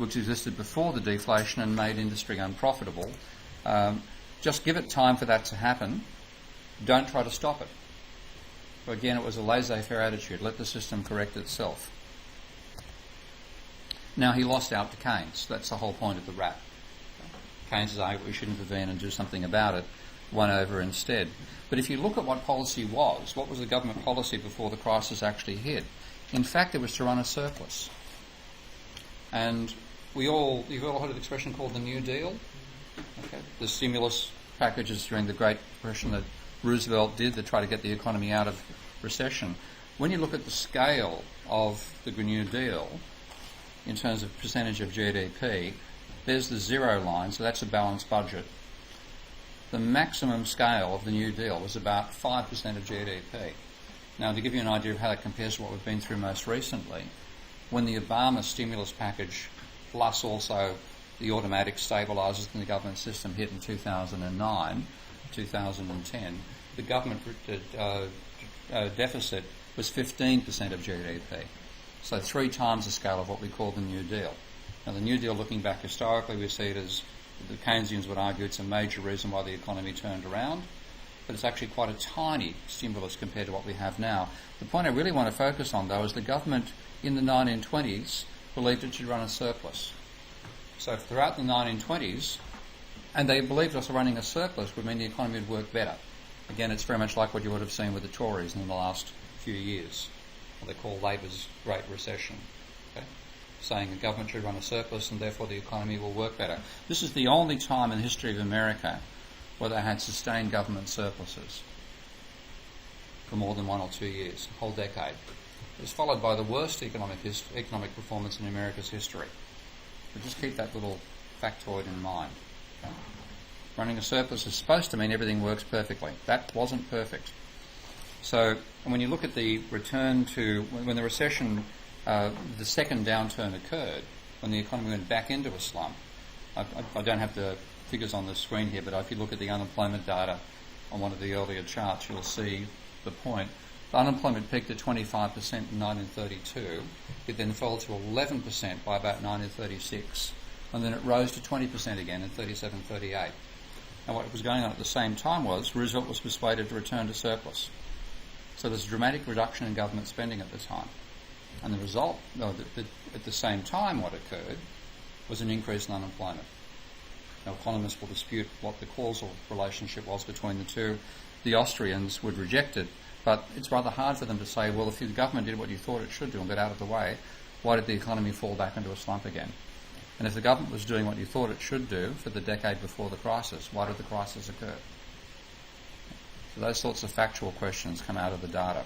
which existed before the deflation and made industry unprofitable. Just give it time for that to happen. Don't try to stop it. So again, it was a laissez-faire attitude. Let the system correct itself. Now, he lost out to Keynes. That's the whole point of the rap. Keynes says, we should intervene and do something about it. Won over instead. But if you look at what policy was, what was the government policy before the crisis actually hit? In fact, it was to run a surplus. And you've all heard of the expression called the New Deal? Okay. The stimulus packages during the Great Depression that Roosevelt did to try to get the economy out of recession. When you look at the scale of the New Deal in terms of percentage of GDP, there's the zero line, so that's a balanced budget. The maximum scale of the New Deal was about 5% of GDP. Now, to give you an idea of how that compares to what we've been through most recently, when the Obama stimulus package plus also the automatic stabilisers in the government system hit in 2009, 2010, the government deficit was 15% of GDP. So 3 times the scale of what we call the New Deal. Now, the New Deal, looking back historically, we see it as, the Keynesians would argue, it's a major reason why the economy turned around, but it's actually quite a tiny stimulus compared to what we have now. The point I really want to focus on, though, is the government in the 1920s believed it should run a surplus. So throughout the 1920s, and they believed also running a surplus would mean the economy would work better. Again, it's very much like what you would have seen with the Tories in the last few years, what they call Labor's Great Recession. Okay? Saying the government should run a surplus and therefore the economy will work better. This is the only time in the history of America where they had sustained government surpluses for more than 1 or 2 years, a whole decade. It was followed by the worst economic performance in America's history. But just keep that little factoid in mind. Okay? Running a surplus is supposed to mean everything works perfectly. That wasn't perfect. So when you look at the return to, when the recession, the second downturn occurred, when the economy went back into a slump, I don't have the figures on the screen here, but if you look at the unemployment data on one of the earlier charts, you'll see the point. The unemployment peaked at 25% in 1932. It then fell to 11% by about 1936. And then it rose to 20% again in 37, 38. And what was going on at the same time was Roosevelt was persuaded to return to surplus. So there's a dramatic reduction in government spending at the time. And the result, at the same time what occurred, was an increase in unemployment. Now, economists will dispute what the causal relationship was between the two. The Austrians would reject it, but it's rather hard for them to say, well, if the government did what you thought it should do and got out of the way, why did the economy fall back into a slump again? And if the government was doing what you thought it should do for the decade before the crisis, why did the crisis occur? So those sorts of factual questions come out of the data.